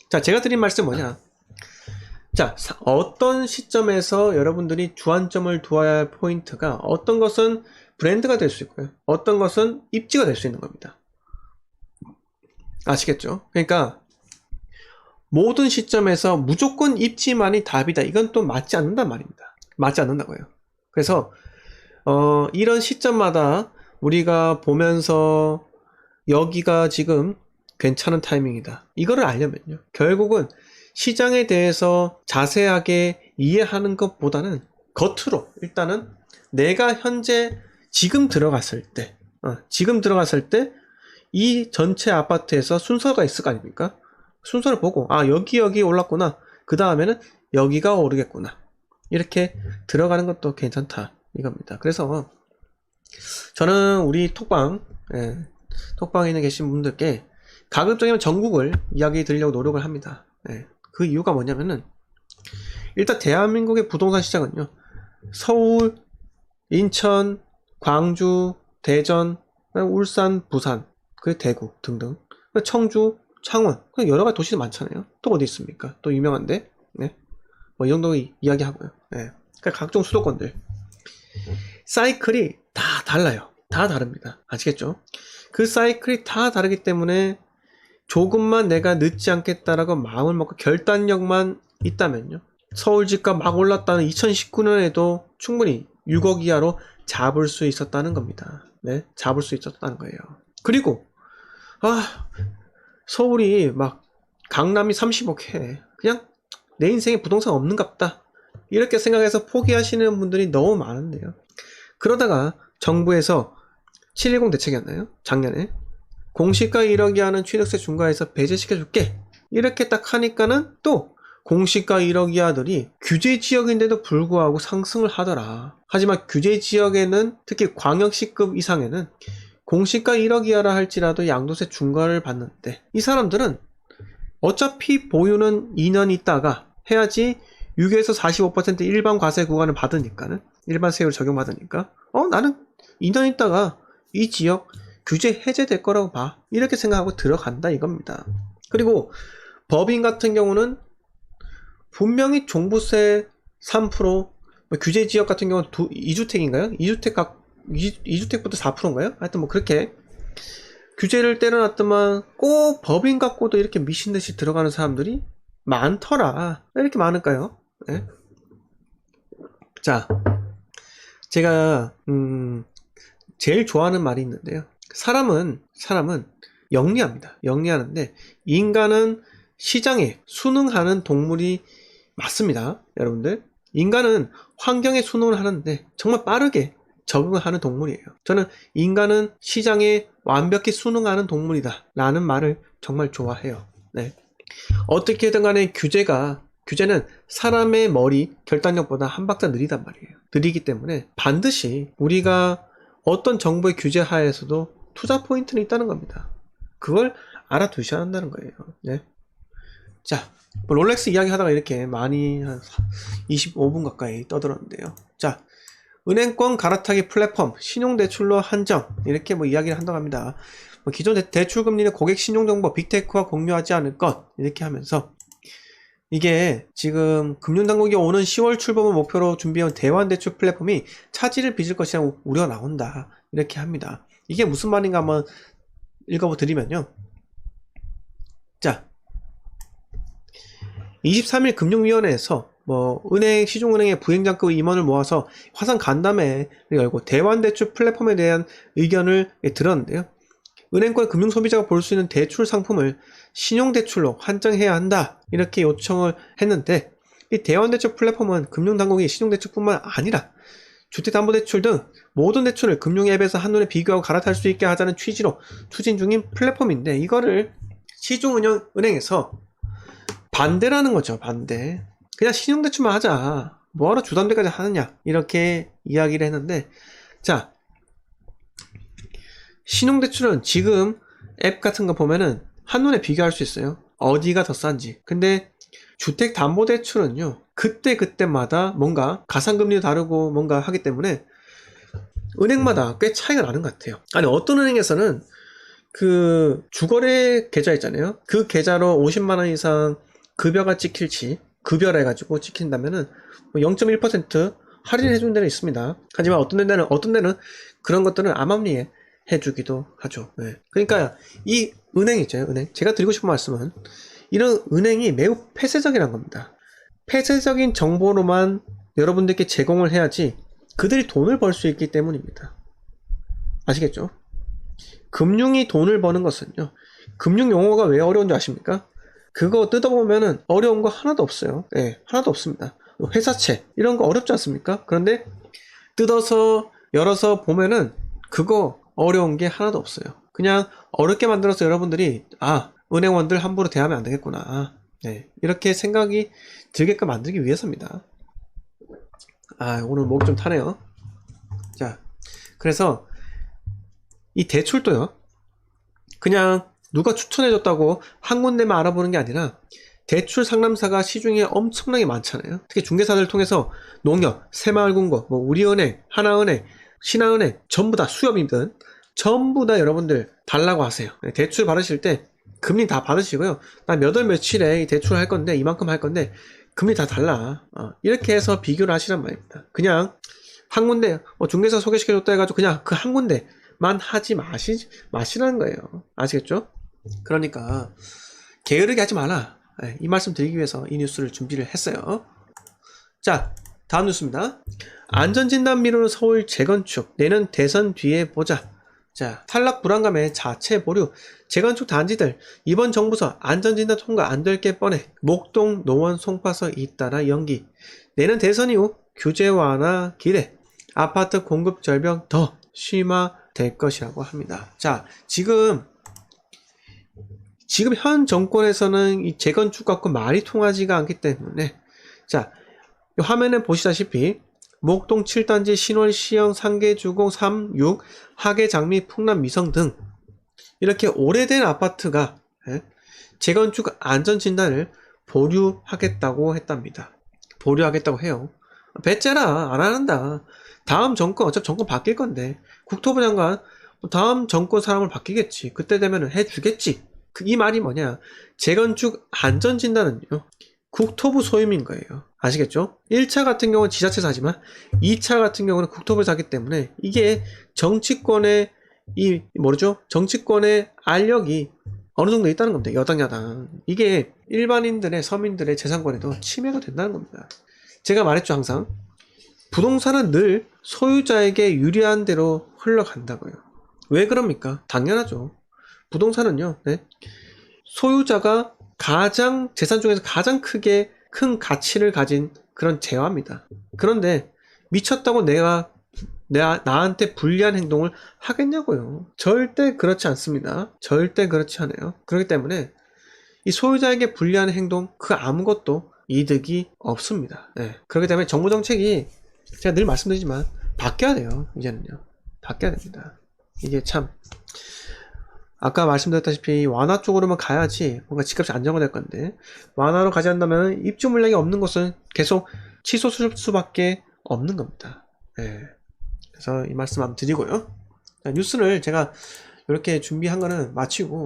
자, 제가 드린 말씀 뭐냐. 자, 어떤 시점에서 여러분들이 주안점을 두어야 할 포인트가 어떤 것은 브랜드가 될 수 있고요. 어떤 것은 입지가 될 수 있는 겁니다. 아시겠죠? 그러니까 모든 시점에서 무조건 입지만이 답이다. 이건 또 맞지 않는단 말입니다. 맞지 않는다고요. 그래서 이런 시점마다 우리가 보면서 여기가 지금 괜찮은 타이밍이다. 이거를 알려면요. 결국은 시장에 대해서 자세하게 이해하는 것보다는 겉으로 일단은 내가 현재 지금 들어갔을 때 이 전체 아파트에서 순서가 있을 거 아닙니까? 순서를 보고 여기 올랐구나. 그 다음에는 여기가 오르겠구나. 이렇게 들어가는 것도 괜찮다 이겁니다. 그래서 저는 우리 톡방에 있는 계신 분들께 가급적이면 전국을 이야기 드리려고 노력을 합니다. 그 이유가 뭐냐면은 일단 대한민국의 부동산 시장은요, 서울, 인천, 광주, 대전, 울산, 부산, 그 대구 등등, 청주, 창원, 여러 가지 도시도 많잖아요. 또 어디 있습니까? 또 유명한데, 이 정도 이야기하고요. 그러니까 각종 수도권들 사이클이 다 달라요. 다 다릅니다. 아시겠죠? 그 사이클이 다 다르기 때문에 조금만 내가 늦지 않겠다라고 마음을 먹고 결단력만 있다면요, 서울 집값 막 올랐다는 2019년에도 충분히 6억 이하로 잡을 수 있었다는 겁니다. 잡을 수 있었다는 거예요. 그리고 서울이 막 강남이 30억 해. 그냥 내 인생에 부동산 없는갑다. 이렇게 생각해서 포기하시는 분들이 너무 많은데요. 그러다가 정부에서 710 대책이었나요? 작년에 공시가 1억이 하는 취득세 중과해서 배제시켜줄게. 이렇게 딱 하니까는 또 공시가 1억 이하들이 규제 지역인데도 불구하고 상승을 하더라. 하지만 규제 지역에는 특히 광역시급 이상에는 공시가 1억 이하라 할지라도 양도세 중과를 받는데, 이 사람들은 어차피 보유는 2년 있다가 해야지 6에서 45% 일반 과세 구간을 받으니까는, 일반 세율 적용받으니까 나는 2년 있다가 이 지역 규제 해제될 거라고 봐. 이렇게 생각하고 들어간다 이겁니다. 그리고 법인 같은 경우는 분명히 종부세 3%, 규제 지역 같은 경우는 2주택인가요? 2주택부터 4%인가요? 하여튼 그렇게 규제를 때려놨더만 꼭 법인 갖고도 이렇게 미친듯이 들어가는 사람들이 많더라. 왜 이렇게 많을까요? 자, 제가 제일 좋아하는 말이 있는데요. 사람은 영리합니다. 영리하는데 인간은 시장에 순응하는 동물이 맞습니다. 여러분들, 인간은 환경에 순응을 하는데 정말 빠르게 적응을 하는 동물이에요. 저는 인간은 시장에 완벽히 순응하는 동물이다 라는 말을 정말 좋아해요. 어떻게든 간에 규제는 사람의 머리 결단력보다 한 박자 느리단 말이에요. 느리기 때문에 반드시 우리가 어떤 정부의 규제 하에서도 투자 포인트는 있다는 겁니다. 그걸 알아두셔야 한다는 거예요. 자, 롤렉스 이야기 하다가 이렇게 많이 한 25분 가까이 떠들었는데요. 자, 은행권 갈아타기 플랫폼 신용대출로 한정, 이렇게 이야기를 한다고 합니다. 기존 대출금리는 고객 신용정보 빅테크와 공유하지 않을 것, 이렇게 하면서 이게 지금 금융당국이 오는 10월 출범을 목표로 준비해온 대환대출 플랫폼이 차질을 빚을 것이라는 우려가 나온다, 이렇게 합니다. 이게 무슨 말인가 한번 읽어드리면요. 자, 23일 금융위원회에서 시중은행의 부행장급 임원을 모아서 화상 간담회를 열고 대환대출 플랫폼에 대한 의견을 들었는데요. 은행권 금융소비자가 볼 수 있는 대출 상품을 신용대출로 한정해야 한다, 이렇게 요청을 했는데, 이 대환대출 플랫폼은 금융당국이 신용대출뿐만 아니라 주택담보대출 등 모든 대출을 금융앱에서 한눈에 비교하고 갈아탈 수 있게 하자는 취지로 추진 중인 플랫폼인데, 이거를 시중은행에서 반대라는 거죠. 반대. 그냥 신용대출만 하자, 뭐하러 주담대까지 하느냐, 이렇게 이야기를 했는데, 자, 신용대출은 지금 앱 같은 거 보면은 한눈에 비교할 수 있어요. 어디가 더 싼지. 근데 주택담보대출은요, 그때마다 뭔가 가산금리도 다르고 뭔가 하기 때문에 은행마다 꽤 차이가 나는 것 같아요. 아니, 어떤 은행에서는 그 주거래 계좌 있잖아요. 그 계좌로 50만 원 이상 급여가 찍힐지 급여라 해가지고 찍힌다면은 0.1% 할인해 주는 데는 있습니다. 하지만 어떤 데는 그런 것들은 암암리에 해주기도 하죠. 네. 그러니까 이 은행 있죠, 은행. 제가 드리고 싶은 말씀은 이런 은행이 매우 폐쇄적이라는 겁니다. 폐쇄적인 정보로만 여러분들께 제공을 해야지 그들이 돈을 벌 수 있기 때문입니다. 아시겠죠? 금융이 돈을 버는 것은요, 금융 용어가 왜 어려운 줄 아십니까? 그거 뜯어보면은 어려운 거 하나도 없어요. 예, 하나도 없습니다. 회사채 이런 거 어렵지 않습니까? 그런데 뜯어서 열어서 보면은 그거 어려운 게 하나도 없어요. 그냥 어렵게 만들어서 여러분들이 은행원들 함부로 대하면 안 되겠구나. 네, 이렇게 생각이 들게끔 만들기 위해서입니다. 오늘 목이 좀 타네요. 자, 그래서 이 대출도요, 그냥 누가 추천해줬다고 한 군데만 알아보는 게 아니라 대출 상담사가 시중에 엄청나게 많잖아요. 특히 중개사들 통해서 농협, 새마을금고, 우리은행, 하나은행, 신한은행 전부 다 수협이든 전부 다 여러분들 달라고 하세요. 대출 받으실 때 금리 다 받으시고요. 나 몇 월 며칠에 대출을 할 건데 이만큼 할 건데 금리 다 달라. 이렇게 해서 비교를 하시란 말입니다. 그냥 한 군데 중개사 소개시켜줬다 해가지고 그냥 그 한 군데만 하지 마시라는 거예요. 아시겠죠? 그러니까 게으르게 하지 마라. 이 말씀 드리기 위해서 이 뉴스를 준비를 했어요. 자, 다음 뉴스입니다. 안전진단 미루는 서울 재건축, 내년 대선 뒤에 보자. 자, 탈락 불안감에 자체 보류, 재건축 단지들 이번 정부서 안전진단 통과 안 될 게 뻔해. 목동 노원 송파서 잇따라 연기. 내년 대선 이후 규제 완화 기대. 아파트 공급 절벽 더 심화될 것이라고 합니다. 자, 지금 현 정권에서는 이 재건축 갖고 말이 통하지가 않기 때문에, 자, 이 화면에 보시다시피 목동 7단지 신월 시형 상계주공 3, 6, 하계 장미 풍남 미성 등 이렇게 오래된 아파트가 재건축 안전진단을 보류하겠다고 했답니다. 보류하겠다고 해요. 배째라, 안 한다. 다음 정권, 어차피 정권 바뀔 건데 국토부 장관 다음 정권 사람을 바뀌겠지. 그때 되면 해주겠지. 이 말이 뭐냐, 재건축 안전진단은요 국토부 소임인 거예요. 아시겠죠? 1차 같은 경우는 지자체에서 하지만 2차 같은 경우는 국토부에서 하기 때문에 이게 정치권의 정치권의 알력이 어느 정도 있다는 겁니다. 여당 야당. 이게 일반인들의 서민들의 재산권에도 침해가 된다는 겁니다. 제가 말했죠, 항상. 부동산은 늘 소유자에게 유리한 대로 흘러간다고요. 왜 그럽니까? 당연하죠. 부동산은요, 소유자가 재산 중에서 가장 큰 가치를 가진 그런 재화입니다. 그런데 미쳤다고 나한테 불리한 행동을 하겠냐고요. 절대 그렇지 않습니다. 절대 그렇지 않아요. 그렇기 때문에 이 소유자에게 불리한 행동 그 아무것도 이득이 없습니다. 그렇기 때문에 정부 정책이 제가 늘 말씀드리지만 바뀌어야 돼요. 이제는요. 바뀌어야 됩니다. 이게 참 아까 말씀드렸다시피 완화 쪽으로만 가야지 뭔가 집값이 안정화될 건데, 완화로 가지 않는다면 입주 물량이 없는 곳은 계속 치솟을 수밖에 없는 겁니다. 그래서 이 말씀 한번 드리고요. 자, 뉴스를 제가 이렇게 준비한 거는 마치고